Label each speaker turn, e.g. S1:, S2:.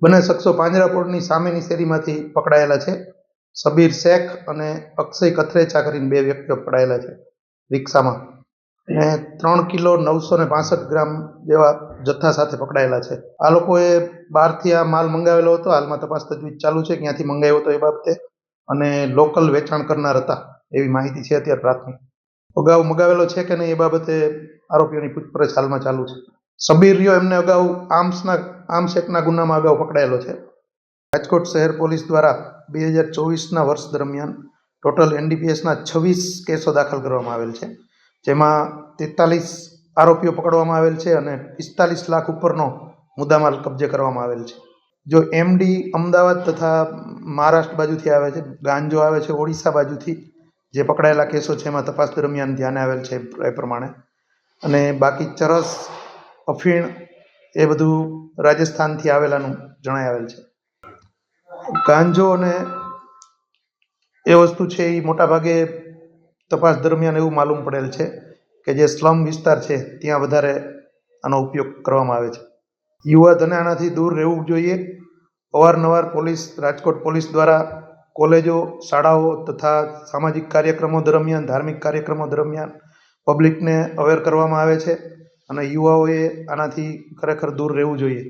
S1: બંને શખ્સો પાંજરાપોળની સામેની શેરીમાંથી પકડાયેલા છે. સબીર શેખ અને અક્ષય કથરેચા કરીને બે વ્યક્તિઓ પકડાયેલા છે રિક્ષામાં, અને 3 કિલો 965 ગ્રામ જેવા જથ્થા સાથે પકડાયેલા છે. આ લોકોએ બહારથી આ માલ મંગાવેલો હતો. હાલમાં તપાસ તજવીજ ચાલુ છે ક્યાંથી મંગાવ્યો હતો એ બાબતે, અને લોકલ વેચાણ કરનાર હતા એવી માહિતી છે અત્યારે પ્રાથમિક. અગાઉ મંગાવેલો છે કે નહીં એ બાબતે આરોપીઓની પૂછપરછ હાલમાં ચાલુ છે. સબીર રહ્યો એમને અગાઉ આર્મ્સ એક્ટના ગુનામાં અગાઉ પકડાયેલો છે. રાજકોટ શહેર પોલીસ દ્વારા 2024ના વર્ષ દરમિયાન ટોટલ એનડીપીએસના 26 કેસો દાખલ કરવામાં આવેલ છે, જેમાં 43 આરોપીઓ પકડવામાં આવેલ છે અને 45 લાખ ઉપરનો મુદ્દામાલ કબજે કરવામાં આવેલ છે. જો એમડી અમદાવાદ તથા મહારાષ્ટ્ર બાજુથી આવે છે, ગાંજો આવે છે ઓડિશા બાજુથી, જે પકડાયેલા કેસો છે એમાં તપાસ દરમિયાન ધ્યાને આવેલ છે એ પ્રમાણે, અને બાકી ચરસ, અફીણ એ બધું રાજસ્થાનથી આવેલાનું જણાઈ આવેલ છે. ગાંજો અને એ વસ્તુ છે એ મોટાભાગે તપાસ દરમિયાન એવું માલુમ પડેલ છે કે જે સ્લમ વિસ્તાર છે ત્યાં વધારે આનો ઉપયોગ કરવામાં આવે છે. યુવાધને આનાથી દૂર રહેવું જોઈએ. અવારનવાર રાજકોટ પોલીસ દ્વારા કોલેજો, શાળાઓ તથા સામાજિક કાર્યક્રમો દરમિયાન, ધાર્મિક કાર્યક્રમો દરમિયાન પબ્લિકને અવેર કરવામાં આવે છે, અને યુવાઓએ આનાથી ખરેખર દૂર રહેવું જોઈએ.